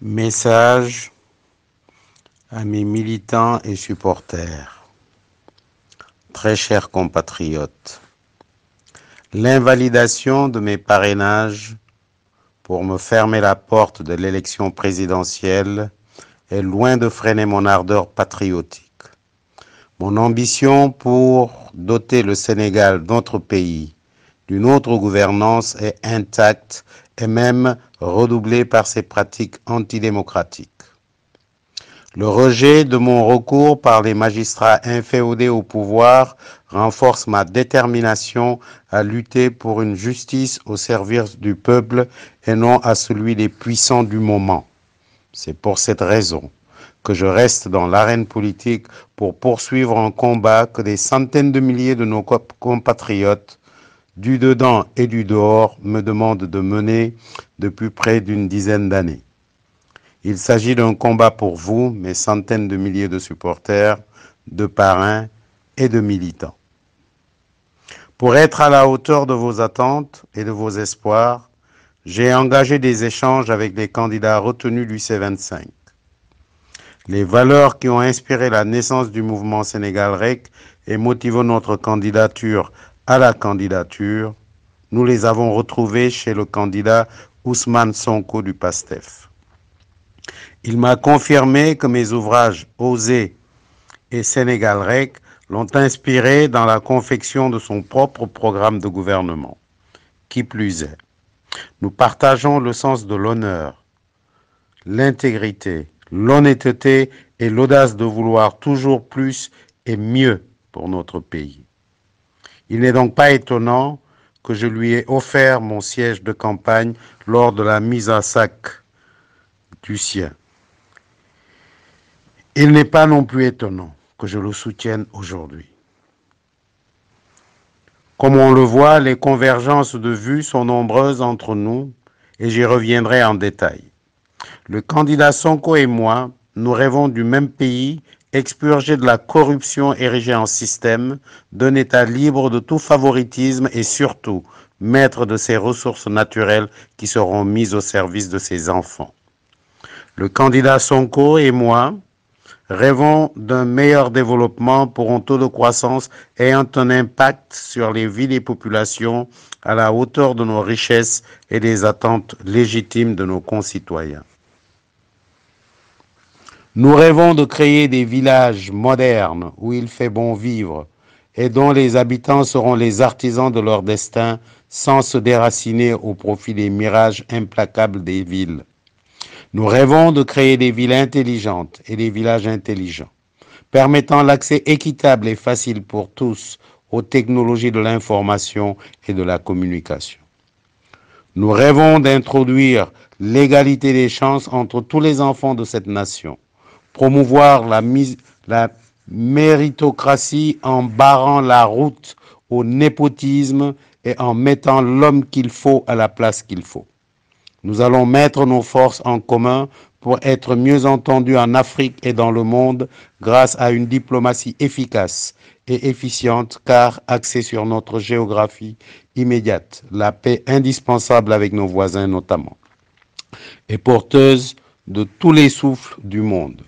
Message à mes militants et supporters. Très chers compatriotes, l'invalidation de mes parrainages pour me fermer la porte de l'élection présidentielle est loin de freiner mon ardeur patriotique. Mon ambition pour doter le Sénégal, notre pays, d'une autre gouvernance est intacte et même redoublée par ces pratiques antidémocratiques. Le rejet de mon recours par les magistrats inféodés au pouvoir renforce ma détermination à lutter pour une justice au service du peuple et non à celui des puissants du moment. C'est pour cette raison que je reste dans l'arène politique pour poursuivre un combat que des centaines de milliers de nos compatriotes, du dedans et du dehors, me demandent de mener depuis près d'une dizaine d'années. Il s'agit d'un combat pour vous, mes centaines de milliers de supporters, de parrains et de militants. Pour être à la hauteur de vos attentes et de vos espoirs, j'ai engagé des échanges avec les candidats retenus du C25. Les valeurs qui ont inspiré la naissance du mouvement Sénégal-REC et motivé notre candidature à la candidature, nous les avons retrouvées chez le candidat Ousmane Sonko du PASTEF. Il m'a confirmé que mes ouvrages Oser et Sénégal-REC l'ont inspiré dans la confection de son propre programme de gouvernement. Qui plus est, nous partageons le sens de l'honneur, l'intégrité, l'honnêteté et l'audace de vouloir toujours plus et mieux pour notre pays. Il n'est donc pas étonnant que je lui ai offert mon siège de campagne lors de la mise à sac du sien. Il n'est pas non plus étonnant que je le soutienne aujourd'hui. Comme on le voit, les convergences de vues sont nombreuses entre nous et j'y reviendrai en détail. Le candidat Sonko et moi, nous rêvons du même pays, expurgé de la corruption érigée en système, d'un État libre de tout favoritisme et surtout maître de ses ressources naturelles qui seront mises au service de ses enfants. Le candidat Sonko et moi rêvons d'un meilleur développement pour un taux de croissance ayant un impact sur les vies des populations à la hauteur de nos richesses et des attentes légitimes de nos concitoyens. Nous rêvons de créer des villages modernes où il fait bon vivre et dont les habitants seront les artisans de leur destin sans se déraciner au profit des mirages implacables des villes. Nous rêvons de créer des villes intelligentes et des villages intelligents, permettant l'accès équitable et facile pour tous aux technologies de l'information et de la communication. Nous rêvons d'introduire l'égalité des chances entre tous les enfants de cette nation, promouvoir la méritocratie en barrant la route au népotisme et en mettant l'homme qu'il faut à la place qu'il faut. Nous allons mettre nos forces en commun pour être mieux entendus en Afrique et dans le monde grâce à une diplomatie efficace et efficiente car axée sur notre géographie immédiate, la paix indispensable avec nos voisins notamment, et porteuse de tous les souffles du monde.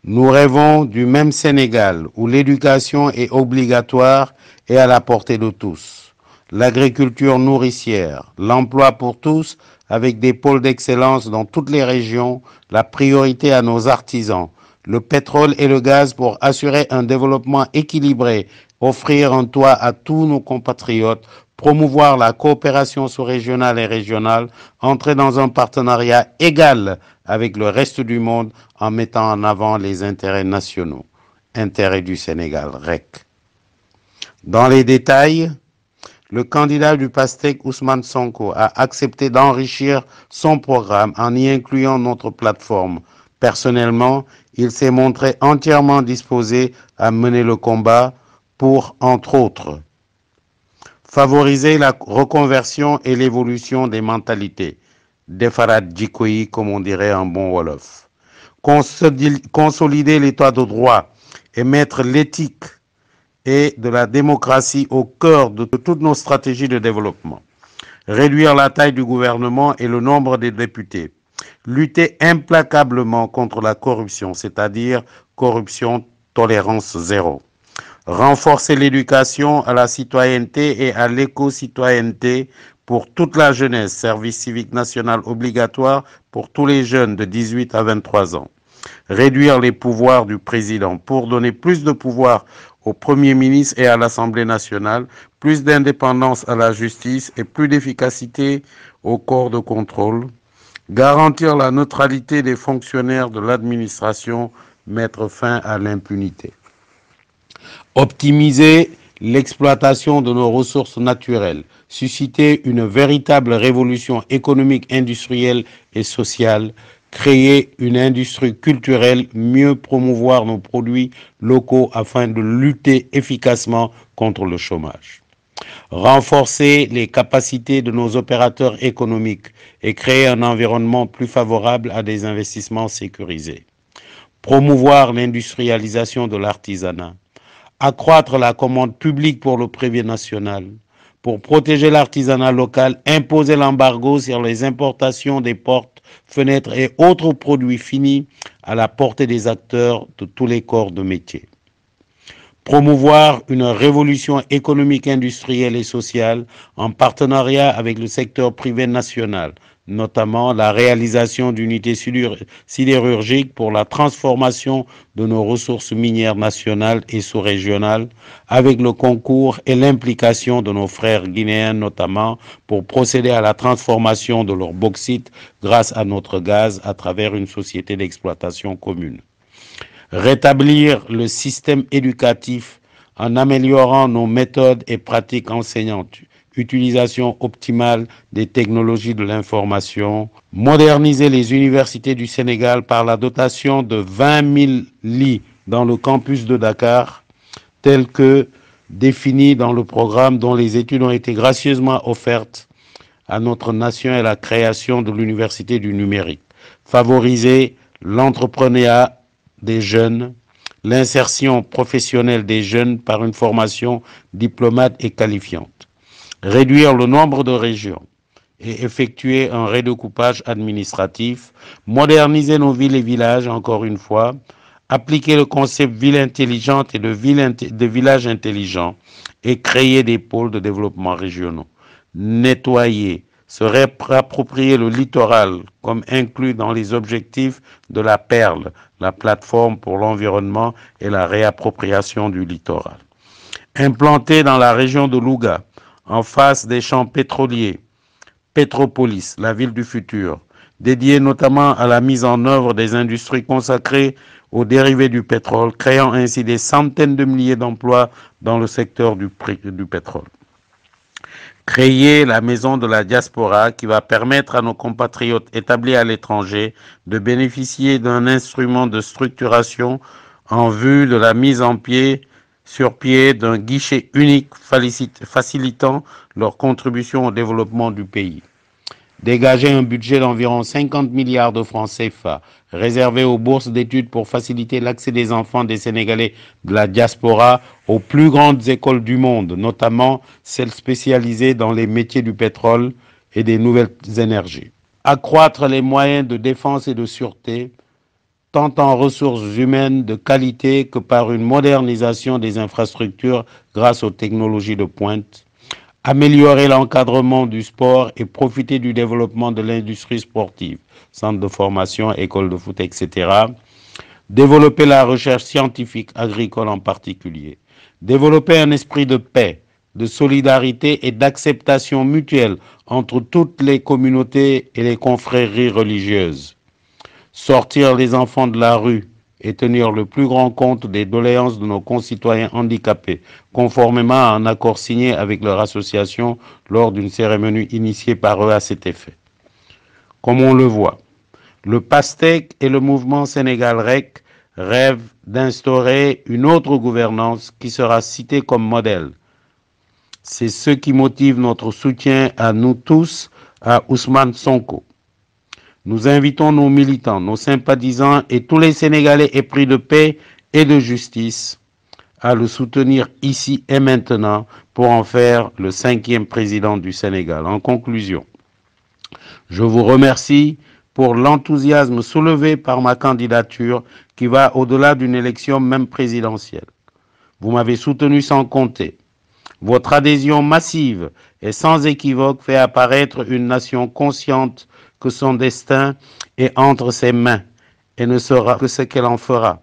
Nous rêvons du même Sénégal où l'éducation est obligatoire et à la portée de tous. L'agriculture nourricière, l'emploi pour tous avec des pôles d'excellence dans toutes les régions, la priorité à nos artisans, le pétrole et le gaz pour assurer un développement équilibré, offrir un toit à tous nos compatriotes, promouvoir la coopération sous-régionale et régionale, entrer dans un partenariat égal avec le reste du monde en mettant en avant les intérêts nationaux, intérêts du Sénégal, REC. Dans les détails, le candidat du PASTEF, Ousmane Sonko, a accepté d'enrichir son programme en y incluant notre plateforme. Personnellement, il s'est montré entièrement disposé à mener le combat pour, entre autres, favoriser la reconversion et l'évolution des mentalités, Defarat Djikoyi, comme on dirait en bon Wolof, consolider l'état de droit et mettre l'éthique et de la démocratie au cœur de toutes nos stratégies de développement. Réduire la taille du gouvernement et le nombre des députés. Lutter implacablement contre la corruption, c'est-à-dire corruption, tolérance zéro. Renforcer l'éducation à la citoyenneté et à l'éco-citoyenneté pour toute la jeunesse, service civique national obligatoire pour tous les jeunes de 18 à 23 ans. Réduire les pouvoirs du président pour donner plus de pouvoir au Premier ministre et à l'Assemblée nationale, plus d'indépendance à la justice et plus d'efficacité au corps de contrôle. Garantir la neutralité des fonctionnaires de l'administration, mettre fin à l'impunité. Optimiser l'exploitation de nos ressources naturelles, susciter une véritable révolution économique, industrielle et sociale, créer une industrie culturelle, mieux promouvoir nos produits locaux afin de lutter efficacement contre le chômage. Renforcer les capacités de nos opérateurs économiques et créer un environnement plus favorable à des investissements sécurisés. Promouvoir l'industrialisation de l'artisanat. Accroître la commande publique pour le privé national. Pour protéger l'artisanat local, imposer l'embargo sur les importations des portes, fenêtres et autres produits finis à la portée des acteurs de tous les corps de métier. Promouvoir une révolution économique, industrielle et sociale en partenariat avec le secteur privé national, notamment la réalisation d'unités sidérurgiques pour la transformation de nos ressources minières nationales et sous-régionales, avec le concours et l'implication de nos frères guinéens notamment pour procéder à la transformation de leur bauxite grâce à notre gaz à travers une société d'exploitation commune. Rétablir le système éducatif en améliorant nos méthodes et pratiques enseignantes, utilisation optimale des technologies de l'information, moderniser les universités du Sénégal par la dotation de 20 000 lits dans le campus de Dakar, tel que défini dans le programme dont les études ont été gracieusement offertes à notre nation et la création de l'université du numérique. Favoriser l'entrepreneuriat des jeunes, l'insertion professionnelle des jeunes par une formation diplômate et qualifiante. Réduire le nombre de régions et effectuer un redécoupage administratif, moderniser nos villes et villages, encore une fois, appliquer le concept ville intelligente et de village intelligent et créer des pôles de développement régionaux. Nettoyer, se réapproprier le littoral comme inclus dans les objectifs de la Perle, la plateforme pour l'environnement et la réappropriation du littoral. Implanter dans la région de Louga, en face des champs pétroliers, Pétropolis, la ville du futur, dédiée notamment à la mise en œuvre des industries consacrées aux dérivés du pétrole, créant ainsi des centaines de milliers d'emplois dans le secteur du pétrole. Créer la maison de la diaspora qui va permettre à nos compatriotes établis à l'étranger de bénéficier d'un instrument de structuration en vue de la mise sur pied d'un guichet unique facilitant leur contribution au développement du pays. Dégager un budget d'environ 50 milliards de francs CFA réservé aux bourses d'études pour faciliter l'accès des enfants des Sénégalais de la diaspora aux plus grandes écoles du monde, notamment celles spécialisées dans les métiers du pétrole et des nouvelles énergies. Accroître les moyens de défense et de sûreté, tant en ressources humaines de qualité que par une modernisation des infrastructures grâce aux technologies de pointe. Améliorer l'encadrement du sport et profiter du développement de l'industrie sportive, centres de formation, écoles de foot, etc. Développer la recherche scientifique, agricole en particulier. Développer un esprit de paix, de solidarité et d'acceptation mutuelle entre toutes les communautés et les confréries religieuses. Sortir les enfants de la rue et tenir le plus grand compte des doléances de nos concitoyens handicapés, conformément à un accord signé avec leur association lors d'une cérémonie initiée par eux à cet effet. Comme on le voit, le PASTEC et le mouvement Sénégal-REC rêvent d'instaurer une autre gouvernance qui sera citée comme modèle. C'est ce qui motive notre soutien à nous tous, à Ousmane Sonko. Nous invitons nos militants, nos sympathisants et tous les Sénégalais épris de paix et de justice à le soutenir ici et maintenant pour en faire le 5e président du Sénégal. En conclusion, je vous remercie pour l'enthousiasme soulevé par ma candidature qui va au-delà d'une élection même présidentielle. Vous m'avez soutenu sans compter. Votre adhésion massive et sans équivoque fait apparaître une nation consciente que son destin est entre ses mains et ne saura que ce qu'elle en fera.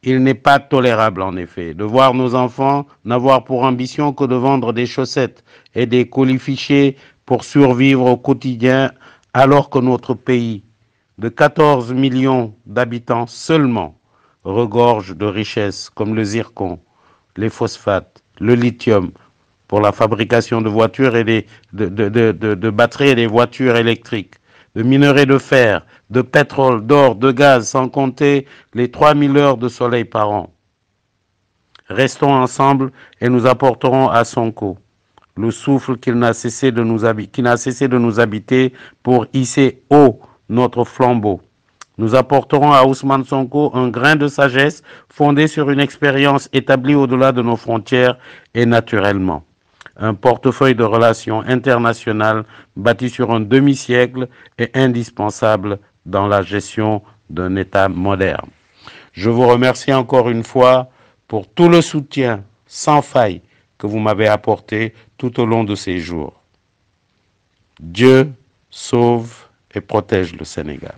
Il n'est pas tolérable, en effet, de voir nos enfants n'avoir pour ambition que de vendre des chaussettes et des colifichets pour survivre au quotidien, alors que notre pays, de 14 millions d'habitants seulement, regorge de richesses comme le zircon, les phosphates, le lithium pour la fabrication de voitures et de batteries et des voitures électriques, de minerais de fer, de pétrole, d'or, de gaz, sans compter les 3000 heures de soleil par an. Restons ensemble et nous apporterons à Sonko le souffle qui n'a cessé de nous habiter pour hisser haut notre flambeau. Nous apporterons à Ousmane Sonko un grain de sagesse fondé sur une expérience établie au-delà de nos frontières et naturellement un portefeuille de relations internationales bâti sur un demi-siècle et indispensable dans la gestion d'un État moderne. Je vous remercie encore une fois pour tout le soutien sans faille que vous m'avez apporté tout au long de ces jours. Dieu sauve et protège le Sénégal.